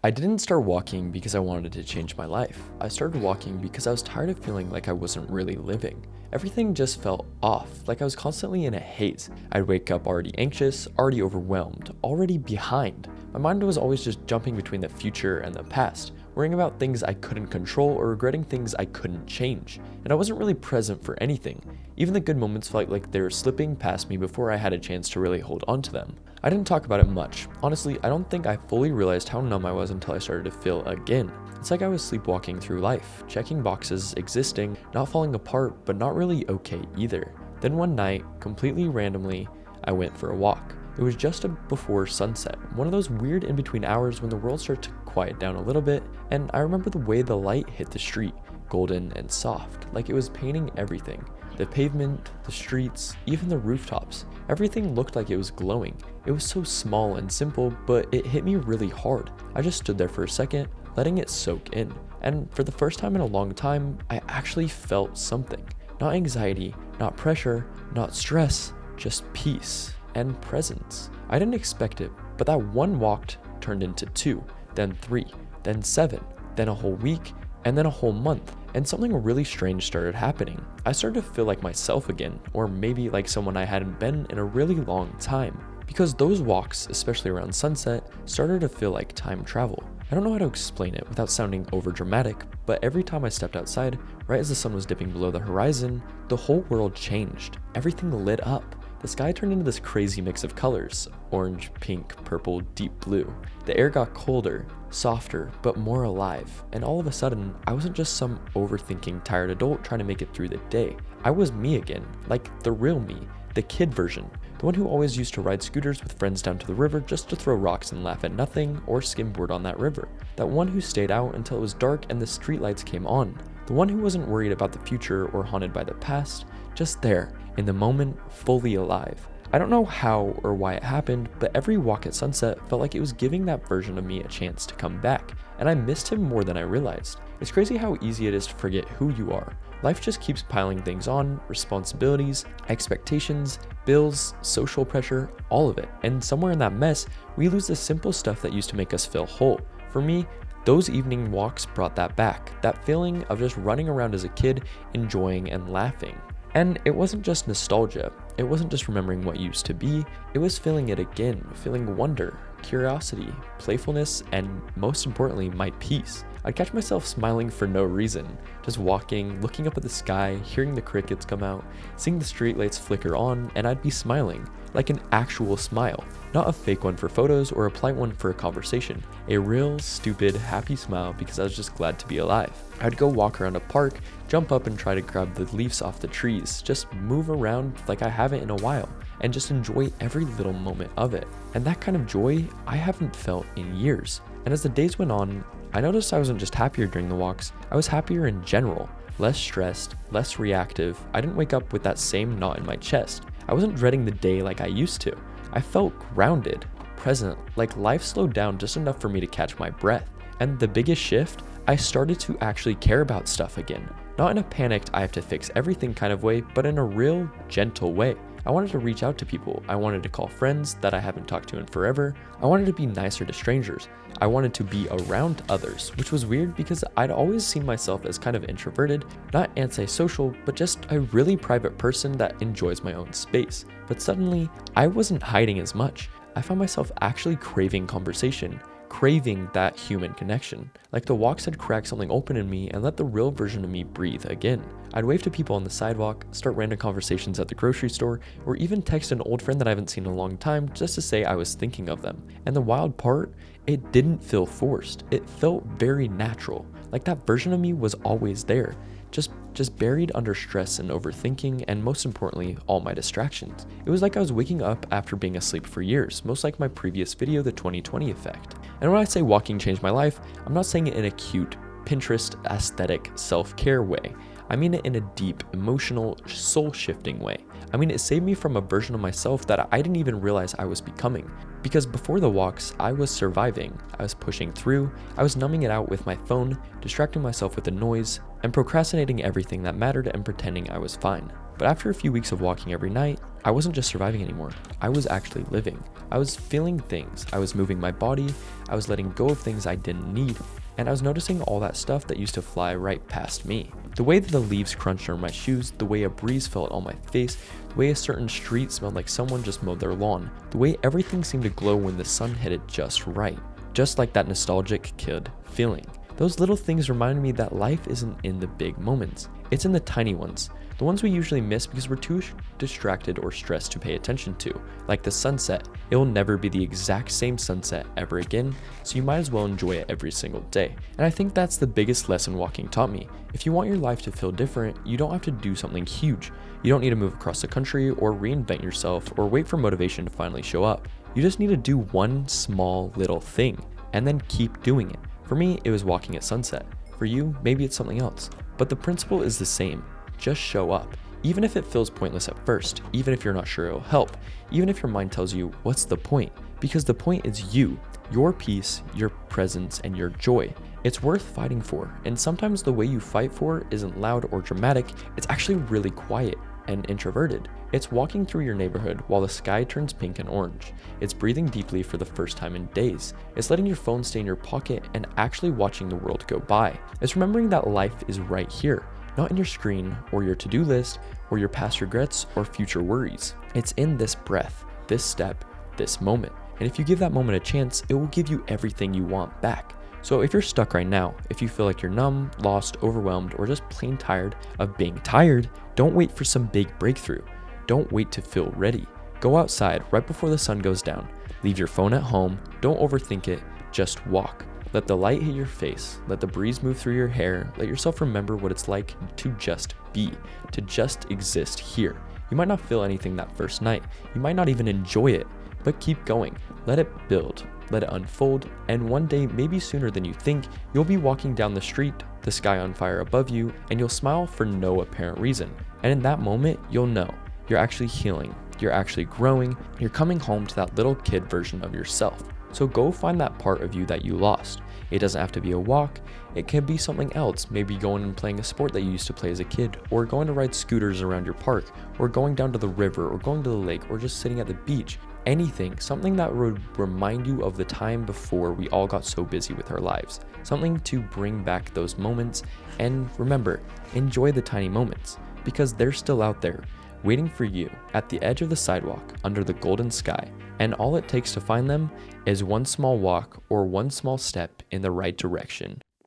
I didn't start walking because I wanted to change my life. I started walking because I was tired of feeling like I wasn't really living. Everything just felt off, like I was constantly in a haze. I'd wake up already anxious, already overwhelmed, already behind. My mind was always just jumping between the future and the past, worrying about things I couldn't control or regretting things I couldn't change. And I wasn't really present for anything. Even the good moments felt like they were slipping past me before I had a chance to really hold on to them. I didn't talk about it much. Honestly, I don't think I fully realized how numb I was until I started to feel again. It's like I was sleepwalking through life, checking boxes, existing, not falling apart, but not really okay either. Then one night, completely randomly, I went for a walk. It was just before sunset, one of those weird in-between hours when the world started to quiet down a little bit, and I remember the way the light hit the street, golden and soft, like it was painting everything. The pavement, the streets, even the rooftops. Everything looked like it was glowing. It was so small and simple, but it hit me really hard. I just stood there for a second, letting it soak in. And for the first time in a long time, I actually felt something. Not anxiety, not pressure, not stress, just peace and presence. I didn't expect it, but that one walk turned into 2, then 3, then 7, then a whole week, and then a whole month. And something really strange started happening. I started to feel like myself again, or maybe like someone I hadn't been in a really long time. Because those walks, especially around sunset, started to feel like time travel. I don't know how to explain it without sounding overdramatic, but every time I stepped outside, right as the sun was dipping below the horizon, the whole world changed. Everything lit up. The sky turned into this crazy mix of colors: orange, pink, purple, deep blue. The air got colder, softer, but more alive. And all of a sudden, I wasn't just some overthinking, tired adult trying to make it through the day. I was me again, like the real me, the kid version. The one who always used to ride scooters with friends down to the river just to throw rocks and laugh at nothing or skimboard on that river. That one who stayed out until it was dark and the streetlights came on. The one who wasn't worried about the future or haunted by the past, just there, in the moment, fully alive. I don't know how or why it happened, but every walk at sunset felt like it was giving that version of me a chance to come back, and I missed him more than I realized. It's crazy how easy it is to forget who you are. Life just keeps piling things on: responsibilities, expectations, bills, social pressure, all of it. And somewhere in that mess, we lose the simple stuff that used to make us feel whole. For me, those evening walks brought that back, that feeling of just running around as a kid, enjoying and laughing. And it wasn't just nostalgia. It wasn't just remembering what used to be. It was feeling it again, feeling wonder, curiosity, playfulness, and most importantly, my peace. I'd catch myself smiling for no reason, just walking, looking up at the sky, hearing the crickets come out, seeing the streetlights flicker on, and I'd be smiling, like an actual smile, not a fake one for photos or a polite one for a conversation, a real, stupid, happy smile because I was just glad to be alive. I'd go walk around a park, jump up and try to grab the leaves off the trees, just move around like I haven't in a while, and just enjoy every little moment of it. And that kind of joy I haven't felt in years. And as the days went on, I noticed I wasn't just happier during the walks, I was happier in general. Less stressed, less reactive. I didn't wake up with that same knot in my chest. I wasn't dreading the day like I used to. I felt grounded, present, like life slowed down just enough for me to catch my breath. And the biggest shift, I started to actually care about stuff again. Not in a panicked, I have to fix everything kind of way, but in a real, gentle way. I wanted to reach out to people. I wanted to call friends that I haven't talked to in forever. I wanted to be nicer to strangers. I wanted to be around others, which was weird because I'd always seen myself as kind of introverted, not antisocial, but just a really private person that enjoys my own space. But suddenly, I wasn't hiding as much. I found myself actually craving conversation, craving that human connection. Like the walks had cracked something open in me and let the real version of me breathe again. I'd wave to people on the sidewalk, start random conversations at the grocery store, or even text an old friend that I haven't seen in a long time just to say I was thinking of them. And the wild part, it didn't feel forced. It felt very natural. Like that version of me was always there. Just buried under stress and overthinking, and most importantly, all my distractions. It was like I was waking up after being asleep for years, most like my previous video, the 2020 effect. And when I say walking changed my life, I'm not saying it in a cute, Pinterest aesthetic self-care way. I mean it in a deep, emotional, soul-shifting way. I mean it saved me from a version of myself that I didn't even realize I was becoming. Because before the walks, I was surviving, I was pushing through, I was numbing it out with my phone, distracting myself with the noise, and procrastinating everything that mattered and pretending I was fine. But after a few weeks of walking every night, I wasn't just surviving anymore. I was actually living. I was feeling things. I was moving my body. I was letting go of things I didn't need. And I was noticing all that stuff that used to fly right past me. The way that the leaves crunched under my shoes, the way a breeze felt on my face, the way a certain street smelled like someone just mowed their lawn, the way everything seemed to glow when the sun hit it just right. Just like that nostalgic kid feeling. Those little things reminded me that life isn't in the big moments. It's in the tiny ones. The ones we usually miss because we're too distracted or stressed to pay attention to. Like the sunset. It will never be the exact same sunset ever again, so you might as well enjoy it every single day. And I think that's the biggest lesson walking taught me. If you want your life to feel different, you don't have to do something huge. You don't need to move across the country or reinvent yourself or wait for motivation to finally show up. You just need to do one small little thing and then keep doing it. For me, it was walking at sunset. For you, maybe it's something else. But the principle is the same. Just show up. Even if it feels pointless at first, even if you're not sure it'll help, even if your mind tells you, what's the point? Because the point is you, your peace, your presence, and your joy. It's worth fighting for, and sometimes the way you fight for isn't loud or dramatic, it's actually really quiet and introverted. It's walking through your neighborhood while the sky turns pink and orange. It's breathing deeply for the first time in days. It's letting your phone stay in your pocket and actually watching the world go by. It's remembering that life is right here, not in your screen or your to-do list or your past regrets or future worries. It's in this breath, this step, this moment. And if you give that moment a chance, it will give you everything you want back. So if you're stuck right now, if you feel like you're numb, lost, overwhelmed, or just plain tired of being tired, don't wait for some big breakthrough. Don't wait to feel ready. Go outside right before the sun goes down. Leave your phone at home. Don't overthink it. Just walk. Let the light hit your face. Let the breeze move through your hair. Let yourself remember what it's like to just be, to just exist here. You might not feel anything that first night. You might not even enjoy it, but keep going. Let it build. Let it unfold, and one day, maybe sooner than you think, you'll be walking down the street, the sky on fire above you, and you'll smile for no apparent reason. And in that moment, you'll know you're actually healing, you're actually growing, you're coming home to that little kid version of yourself. So go find that part of you that you lost. It doesn't have to be a walk, it can be something else, maybe going and playing a sport that you used to play as a kid, or going to ride scooters around your park, or going down to the river, or going to the lake, or just sitting at the beach. Anything, something that would remind you of the time before we all got so busy with our lives. Something to bring back those moments, and remember, enjoy the tiny moments, because they're still out there, waiting for you at the edge of the sidewalk under the golden sky. And all it takes to find them is one small walk or one small step in the right direction.